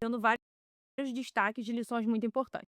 dando vários destaques de lições muito importantes.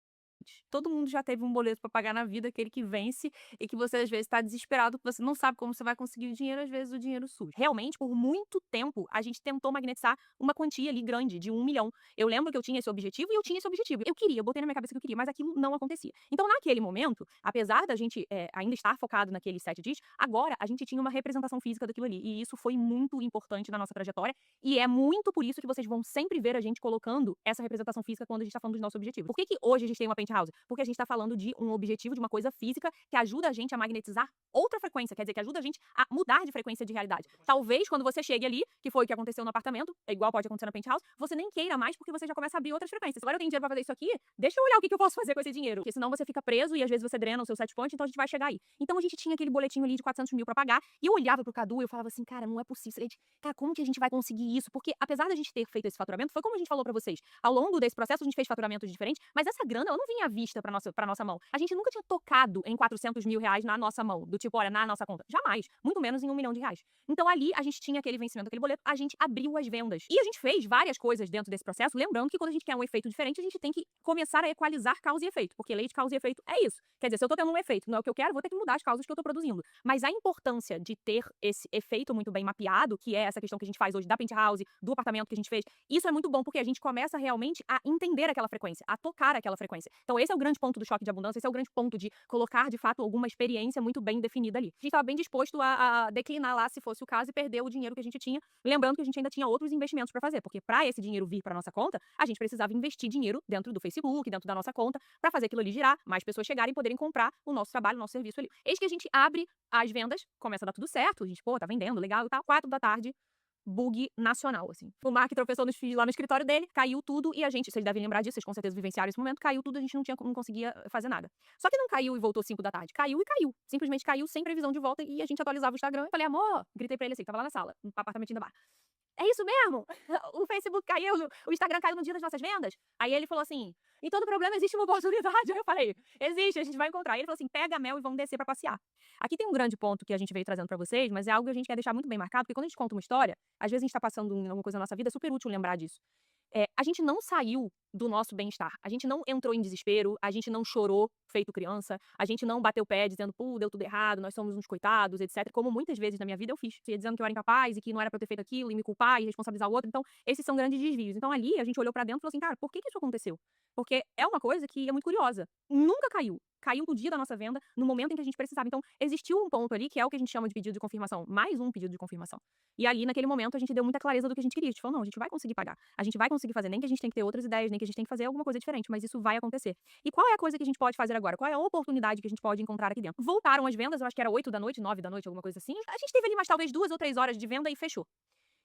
Todo mundo já teve um boleto para pagar na vida, aquele que vence e que você às vezes está desesperado, porque você não sabe como você vai conseguir o dinheiro, às vezes o dinheiro surge. Realmente, por muito tempo, a gente tentou magnetizar uma quantia ali grande, de 1 milhão. Eu lembro que eu tinha esse objetivo e eu tinha esse objetivo. Eu queria, eu botei na minha cabeça que eu queria, mas aquilo não acontecia. Então, naquele momento, apesar da gente ainda estar focado naqueles 7 dias, agora a gente tinha uma representação física daquilo ali. E isso foi muito importante na nossa trajetória. E é muito por isso que vocês vão sempre ver a gente colocando essa representação física quando a gente tá falando dos nossos objetivos. Por que hoje a gente tem uma penthouse? Porque a gente tá falando de um objetivo, de uma coisa física que ajuda a gente a magnetizar outra frequência, quer dizer, que ajuda a gente a mudar de frequência de realidade. Talvez quando você chegue ali, que foi o que aconteceu no apartamento, é igual pode acontecer na penthouse, você nem queira mais porque você já começa a abrir outras frequências. Agora eu tenho dinheiro pra fazer isso aqui, deixa eu olhar o que eu posso fazer com esse dinheiro. Porque senão você fica preso e às vezes você drena o seu set point, então a gente vai chegar aí. Então a gente tinha aquele boletinho ali de 400 mil pra pagar, e eu olhava pro Cadu e eu falava assim, cara, não é possível. Cara, como que a gente vai conseguir isso? Porque apesar da gente ter feito esse faturamento, foi como a gente falou pra vocês, ao longo desse processo a gente fez faturamentos diferentes, mas essa grana ela não vinha à vista pra nossa mão. A gente nunca tinha tocado em 400 mil reais na nossa mão, do tipo, olha, na nossa conta. Jamais. Muito menos em 1 milhão de reais. Então ali a gente tinha aquele vencimento, aquele boleto, a gente abriu as vendas. E a gente fez várias coisas dentro desse processo, lembrando que quando a gente quer um efeito diferente, a gente tem que começar a equalizar causa e efeito, porque lei de causa e efeito é isso. Quer dizer, se eu tô tendo um efeito, não é o que eu quero, vou ter que mudar as causas que eu tô produzindo. Mas a importância de ter esse efeito muito bem mapeado, que é essa questão que a gente faz hoje da penthouse, do apartamento que a gente fez, isso é muito bom porque a gente começa realmente a entender aquela frequência, a tocar aquela frequência. Então esse é o grande ponto do choque de abundância, esse é o grande ponto de colocar, de fato, alguma experiência muito bem definida ali. A gente estava bem disposto a declinar lá, se fosse o caso, e perder o dinheiro que a gente tinha, lembrando que a gente ainda tinha outros investimentos para fazer, porque para esse dinheiro vir para nossa conta, a gente precisava investir dinheiro dentro do Facebook, dentro da nossa conta, para fazer aquilo ali girar, mais pessoas chegarem e poderem comprar o nosso trabalho, o nosso serviço ali. Eis que a gente abre as vendas, começa a dar tudo certo, a gente, pô, tá vendendo, legal e tal, 4 da tarde, bug nacional, assim. O Mark tropeçou nos fios lá no escritório dele, caiu tudo e a gente, vocês devem lembrar disso, vocês com certeza vivenciaram esse momento, caiu tudo, a gente não conseguia fazer nada. Só que não caiu e voltou 5 da tarde, caiu e caiu. Simplesmente caiu sem previsão de volta e a gente atualizava o Instagram. Eu falei, amor, gritei pra ele assim, tava lá na sala, no apartamentinho da Bar. É isso mesmo? O Facebook caiu, o Instagram caiu no dia das nossas vendas? Aí ele falou assim, em todo problema existe uma oportunidade. Aí eu falei, existe, a gente vai encontrar. Aí ele falou assim, pega a Mel e vamos descer pra passear. Aqui tem um grande ponto que a gente veio trazendo pra vocês, mas é algo que a gente quer deixar muito bem marcado, porque quando a gente conta uma história, às vezes a gente tá passando em alguma coisa na nossa vida, é super útil lembrar disso. A gente não saiu do nosso bem-estar, a gente não entrou em desespero, a gente não chorou feito criança, a gente não bateu o pé dizendo, pô, deu tudo errado, nós somos uns coitados, etc. Como muitas vezes na minha vida eu fiz, dizendo que eu era incapaz e que não era pra eu ter feito aquilo, e me culpar e responsabilizar o outro. Então, esses são grandes desvios. Então, ali a gente olhou pra dentro e falou assim, cara, por que isso aconteceu? Porque é uma coisa que é muito curiosa. Nunca caiu. Caiu no dia da nossa venda, no momento em que a gente precisava. Então, existiu um ponto ali que é o que a gente chama de pedido de confirmação, mais um pedido de confirmação. E ali, naquele momento, a gente deu muita clareza do que a gente queria. A gente falou, não, a gente vai conseguir pagar. A gente vai conseguir fazer, nem que a gente tem que ter outras ideias, nem que a gente tem que fazer alguma coisa diferente, mas isso vai acontecer. E qual é a coisa que a gente pode fazer agora? Qual é a oportunidade que a gente pode encontrar aqui dentro? Voltaram as vendas, eu acho que era 8 da noite, 9 da noite, alguma coisa assim. A gente teve ali mais talvez 2 ou 3 horas de venda e fechou.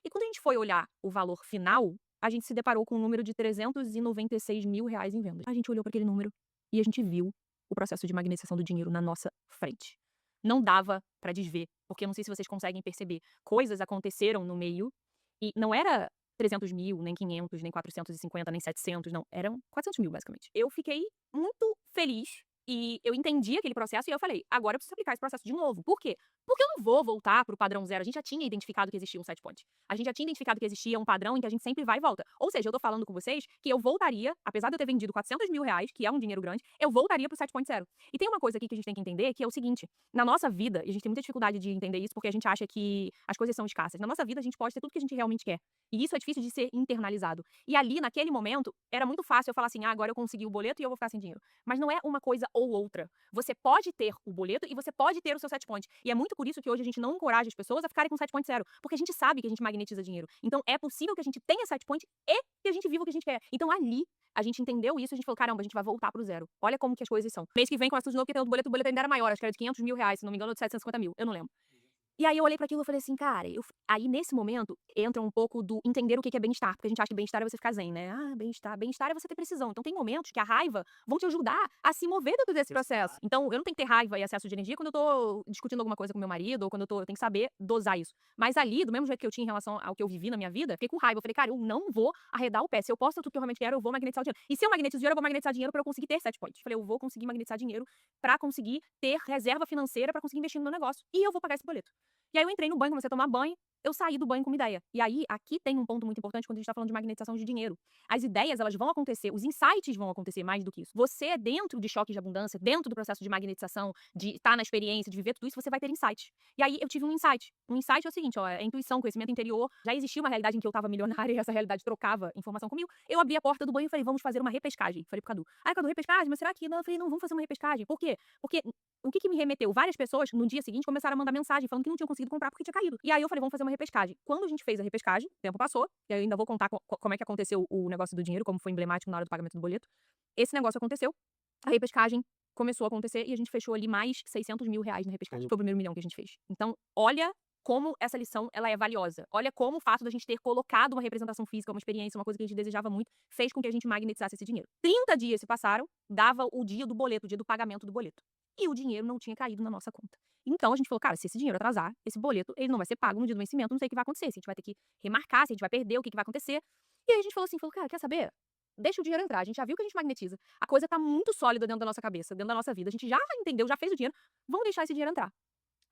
E quando a gente foi olhar o valor final, a gente se deparou com um número de 396 mil reais em vendas. A gente olhou para aquele número e a gente viu o processo de magnetização do dinheiro na nossa frente. Não dava para desver, porque eu não sei se vocês conseguem perceber, coisas aconteceram no meio e não era 300 mil, nem 500, nem 450, nem 700, não, eram 400 mil basicamente. Eu fiquei muito feliz e eu entendi aquele processo e eu falei, agora eu preciso aplicar esse processo de novo. Por quê? Porque eu não vou voltar pro padrão zero. A gente já tinha identificado que existia um set point. A gente já tinha identificado que existia um padrão em que a gente sempre vai e volta. Ou seja, eu tô falando com vocês que eu voltaria, apesar de eu ter vendido 400 mil reais, que é um dinheiro grande, eu voltaria pro set point zero. E tem uma coisa aqui que a gente tem que entender, que é o seguinte, na nossa vida, e a gente tem muita dificuldade de entender isso porque a gente acha que as coisas são escassas. Na nossa vida, a gente pode ter tudo que a gente realmente quer. E isso é difícil de ser internalizado. E ali, naquele momento, era muito fácil eu falar assim, agora eu consegui o boleto e eu vou ficar sem dinheiro. Mas não é uma coisa ou outra. Você pode ter o boleto e você pode ter o seu set point. E é muito por isso que hoje a gente não encoraja as pessoas a ficarem com set point zero. Porque a gente sabe que a gente magnetiza dinheiro. Então é possível que a gente tenha set point e que a gente viva o que a gente quer. Então ali, a gente entendeu isso e a gente falou, caramba, a gente vai voltar pro zero. Olha como que as coisas são. Mês que vem começa tudo de novo, porque tem o boleto ainda era maior. Acho que era de 500 mil reais, se não me engano, ou de 750 mil. Eu não lembro. E aí eu olhei pra aquilo e falei assim, cara, aí nesse momento entra um pouco do entender o que é bem-estar, porque a gente acha que bem-estar é você ficar zen, né? Ah, bem-estar é você ter precisão. Então tem momentos que a raiva vão te ajudar a se mover dentro desse processo. Então eu não tenho que ter raiva e excesso de energia quando eu tô discutindo alguma coisa com meu marido ou quando eu tenho que saber dosar isso. Mas ali, do mesmo jeito que eu tinha em relação ao que eu vivi na minha vida, fiquei com raiva. Eu falei, cara, eu não vou arredar o pé. Se eu posso tudo que eu realmente quero, eu vou magnetizar o dinheiro. E se eu magnetizo dinheiro, eu vou magnetizar dinheiro pra eu conseguir ter set point. Falei, eu vou conseguir magnetizar dinheiro pra conseguir ter reserva financeira pra conseguir investir no meu negócio. E eu vou pagar esse boleto. E aí eu entrei no banho, comecei a tomar banho, eu saí do banho com uma ideia. E aí, aqui tem um ponto muito importante quando a gente tá falando de magnetização de dinheiro. As ideias, elas vão acontecer, os insights vão acontecer mais do que isso. Você, dentro de choques de abundância, dentro do processo de magnetização, de estar na experiência, de viver tudo isso, você vai ter insights. E aí, eu tive um insight. Um insight é o seguinte, ó, é intuição, conhecimento interior. Já existia uma realidade em que eu tava milionária e essa realidade trocava informação comigo. Eu abri a porta do banho e falei, vamos fazer uma repescagem. Falei pro Cadu. Aí, Cadu, repescagem? Mas será que não? Eu falei, não, vamos fazer uma repescagem. Por quê? Porque o que me remeteu? Várias pessoas, no dia seguinte, começaram a mandar mensagem falando que não tinham conseguido comprar porque tinha caído. E aí eu falei, vamos fazer uma repescagem. Quando a gente fez a repescagem, o tempo passou, e aí eu ainda vou contar como é que aconteceu o negócio do dinheiro, como foi emblemático na hora do pagamento do boleto. Esse negócio aconteceu, a repescagem começou a acontecer e a gente fechou ali mais 600 mil reais na repescagem. Foi o primeiro milhão que a gente fez. Então, olha como essa lição ela é valiosa. Olha como o fato da gente ter colocado uma representação física, uma experiência, uma coisa que a gente desejava muito, fez com que a gente magnetizasse esse dinheiro. 30 dias se passaram, dava o dia do boleto, o dia do pagamento do boleto. E o dinheiro não tinha caído na nossa conta. Então a gente falou, cara, se esse dinheiro atrasar, esse boleto, ele não vai ser pago no dia do vencimento, não sei o que vai acontecer. Se a gente vai ter que remarcar, se a gente vai perder, o que vai acontecer. E aí a gente falou assim, cara, quer saber? Deixa o dinheiro entrar. A gente já viu que a gente magnetiza. A coisa tá muito sólida dentro da nossa cabeça, dentro da nossa vida. A gente já entendeu, já fez o dinheiro. Vamos deixar esse dinheiro entrar.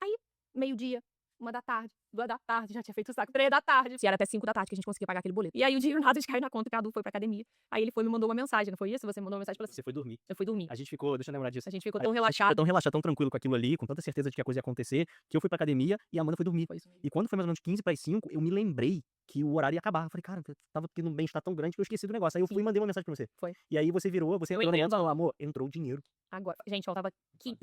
Aí, meio-dia, 1 da tarde, 2 da tarde, já tinha feito o saco, 3 da tarde. Se era até 5 da tarde que a gente conseguia pagar aquele boleto. E aí o dinheiro nada de cair na conta, o Cadu foi pra academia. Aí ele foi e me mandou uma mensagem, não foi isso? Você mandou uma mensagem pra Você foi dormir. Eu fui dormir. A gente ficou, deixa eu lembrar disso. A gente ficou A tão gente relaxado. ficou tão relaxado, tão tranquilo com aquilo ali, com tanta certeza de que a coisa ia acontecer, que eu fui pra academia e a Amanda foi dormir. Foi isso mesmo. E quando foi mais ou menos 15 para as 5, eu me lembrei que o horário ia acabar. Eu falei, cara, eu tava aqui num bem-estar tão grande que eu esqueci do negócio. Aí eu fui e mandei uma mensagem pra você. Foi. E aí você virou, você Eu entrou entrei. dentro e falou, amor, entrou o dinheiro. Agora, gente, faltava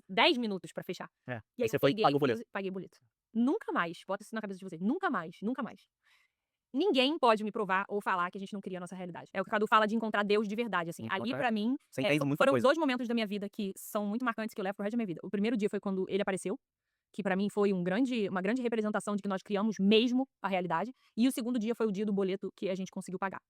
10 minutos pra fechar. É. E Aí aí você eu foi e peguei, pagou o boleto. paguei o boleto. Nunca mais, bota isso na cabeça de vocês, nunca mais, nunca mais. Ninguém pode me provar ou falar que a gente não cria a nossa realidade. É o que o Cadu fala de encontrar Deus de verdade, assim. Ali, Encontrar- pra mim, Você entende muita foram coisa. 2 momentos da minha vida que são muito marcantes, que eu levo pro resto da minha vida. O primeiro dia foi quando ele apareceu, que pra mim foi uma grande representação de que nós criamos mesmo a realidade. E o segundo dia foi o dia do boleto que a gente conseguiu pagar.